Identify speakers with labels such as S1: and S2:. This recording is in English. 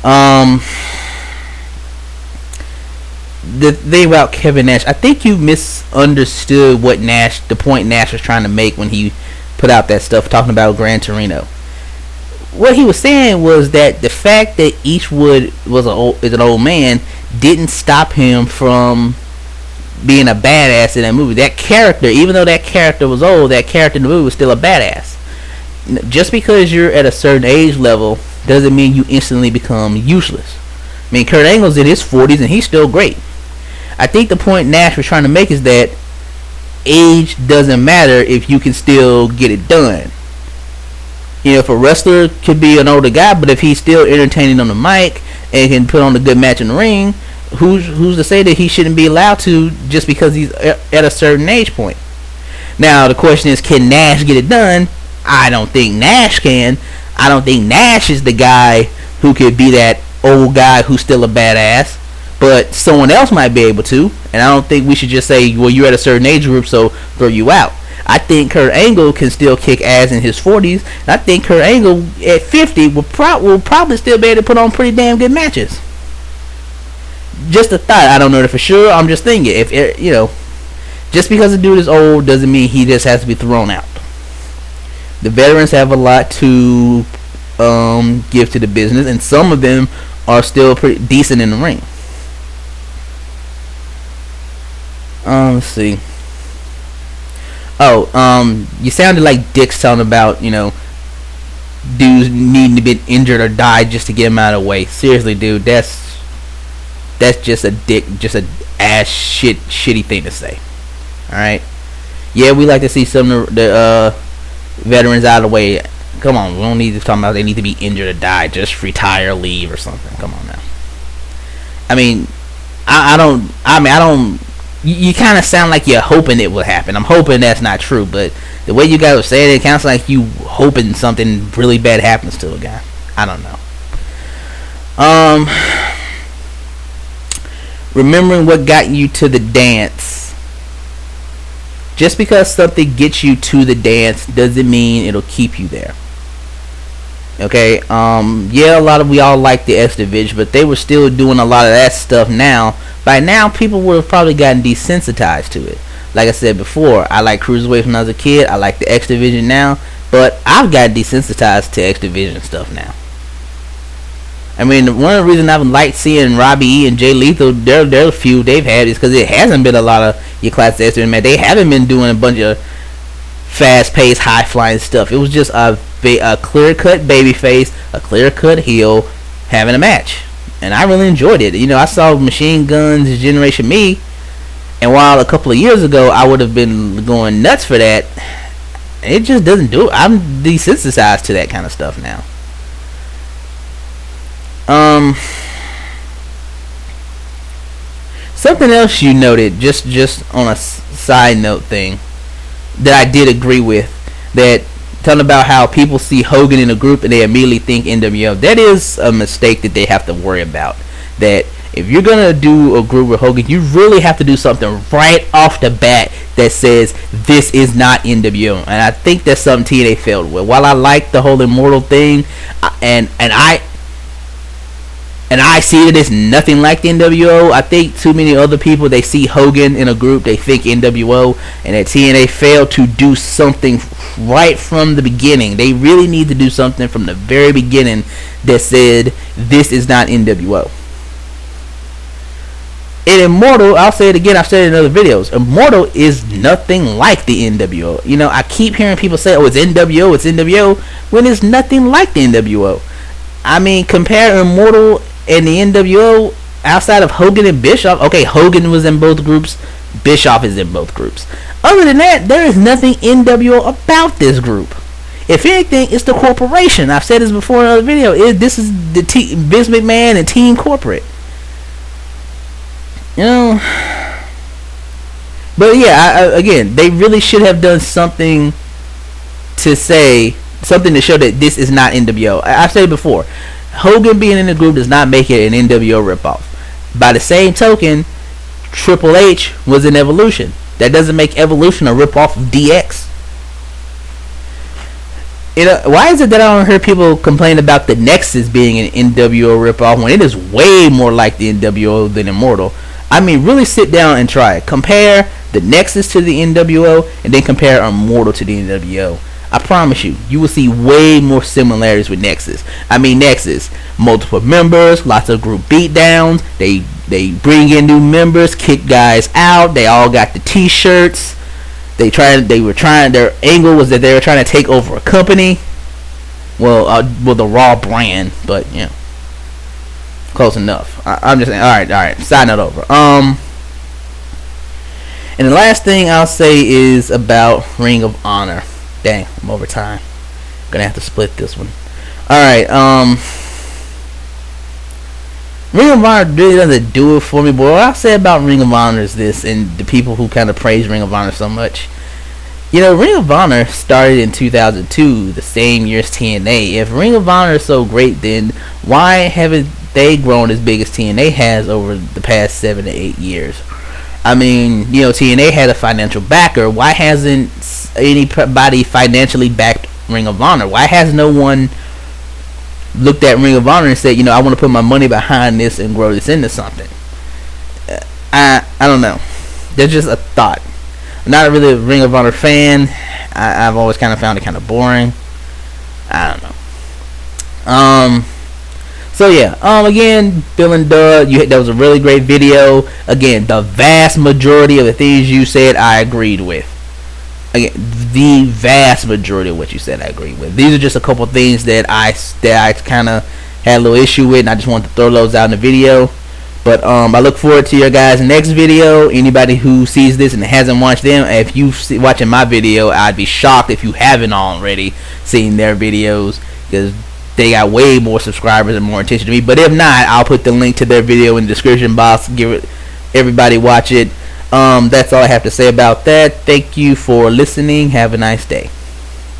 S1: Um, the thing about Kevin Nash, I think you misunderstood what the point Nash was trying to make when he put out that stuff talking about Gran Torino. What he was saying was that the fact that Eastwood is an old man didn't stop him from being a badass in that movie. That character, even though that character was old, that character in the movie was still a badass. Just because you're at a certain age level doesn't mean you instantly become useless. I mean, Kurt Angle's in his 40s and he's still great. I think the point Nash was trying to make is that age doesn't matter if you can still get it done. You know, if a wrestler could be an older guy, but if he's still entertaining on the mic and can put on a good match in the ring, who's to say that he shouldn't be allowed to just because he's at a certain age point? Now, the question is, can Nash get it done? I don't think Nash can. I don't think Nash is the guy who could be that old guy who's still a badass, but someone else might be able to, and I don't think we should just say, well, you're at a certain age group, so throw you out. I think Kurt Angle can still kick ass in his 40s, and I think Kurt Angle at 50 will probably still be able to put on pretty damn good matches. Just a thought. I don't know that for sure. I'm just thinking. If you know, just because a dude is old doesn't mean he just has to be thrown out. The veterans have a lot to give to the business, and some of them are still pretty decent in the ring. Let's see. You sounded like Dick's talking about, you know, dudes needing to be injured or die just to get them out of the way. Seriously, dude, that's just a shitty thing to say. All right. Yeah, we like to see some of the veterans out of the way. Come on, we don't need to talk about they need to be injured or die. Just retire, leave, or something. Come on now. I mean, I don't. You kind of sound like you're hoping it will happen. I'm hoping that's not true, but the way you guys are saying it sounds like you hoping something really bad happens to a guy. I don't know. Remembering what got you to the dance. Just because something gets you to the dance doesn't mean it'll keep you there. Okay, yeah, we all like the X Division, but they were still doing a lot of that stuff now. By now, people would have probably gotten desensitized to it. Like I said before, I like Cruiserweight when I was a kid. I like the X Division now, but I've gotten desensitized to X Division stuff now. I mean, one of the reasons I've liked seeing Robbie E and Jay Lethal, their feud they've had, is because it hasn't been a lot of your classic X Division, man. They haven't been doing a bunch of fast-paced, high-flying stuff. It was just a clear-cut babyface, a clear-cut heel having a match, and I really enjoyed it. You know, I saw Machine Guns, Generation Me, and while a couple of years ago I would have been going nuts for that, it just doesn't do it. I'm desensitized to that kind of stuff now. Something else you noted, just on a side note thing, that I did agree with, that talking about how people see Hogan in a group and they immediately think NWO. That is a mistake that they have to worry about. That if you're gonna do a group with Hogan, you really have to do something right off the bat that says this is not NWO. And I think that's something TNA failed with. While I like the whole Immortal thing, and I see that it's nothing like the NWO, I think too many other people, they see Hogan in a group, they think NWO, and that TNA failed to do something right from the beginning. They really need to do something from the very beginning that said, this is not NWO. In Immortal, I'll say it again, I've said it in other videos, Immortal is nothing like the NWO. You know, I keep hearing people say, oh, it's NWO, when it's nothing like the NWO. I mean, compare Immortal and the NWO outside of Hogan and Bischoff. Okay, Hogan was in both groups. Bischoff is in both groups. Other than that, there is nothing NWO about this group. If anything, it's the corporation. I've said this before in another video. This is the Vince McMahon and Team Corporate. You know. But yeah, again, they really should have done something to say, something to show that this is not NWO. I've said it before. Hogan being in the group does not make it an NWO ripoff. By the same token, Triple H was in Evolution. That doesn't make Evolution a ripoff of DX. You know, why is it that I don't hear people complain about the Nexus being an NWO ripoff when it is way more like the NWO than Immortal? I mean, really sit down and try it. Compare the Nexus to the NWO, and then compare Immortal to the NWO. I promise you, you will see way more similarities with Nexus. I mean, Nexus, multiple members, lots of group beatdowns. They bring in new members, kick guys out. They all got the T-shirts. Their angle was that they were trying to take over a company. Well, the Raw brand, but yeah, close enough. I'm just saying. All right. Side note over. And the last thing I'll say is about Ring of Honor. Dang, I'm over time. Gonna have to split this one. All right. Ring of Honor really doesn't do it for me, but what I'll say about Ring of Honor is this, and the people who kind of praise Ring of Honor so much. You know, Ring of Honor started in 2002, the same year as TNA. If Ring of Honor is so great, then why haven't they grown as big as TNA has over the past 7 to 8 years? I mean, you know, TNA had a financial backer. Why hasn't anybody financially backed Ring of Honor? Why has no one looked at Ring of Honor and said, you know, I want to put my money behind this and grow this into something? I don't know. There's just a thought. I'm not really a Ring of Honor fan. I've always kind of found it kind of boring. I don't know. So yeah. Again, Bill and Doug, that was a really great video. Again, the vast majority of the things you said, I agreed with. Again, the vast majority of what you said I agree with. These are just a couple things that I kind of had a little issue with, and I just wanted to throw those out in the video. But I look forward to your guys' next video. Anybody who sees this and hasn't watched them, if you watching my video, I'd be shocked if you haven't already seen their videos, because they got way more subscribers and more attention to me. But if not, I'll put the link to their video in the description box. Give it, everybody watch it. That's all I have to say about that. Thank you for listening. Have a nice day.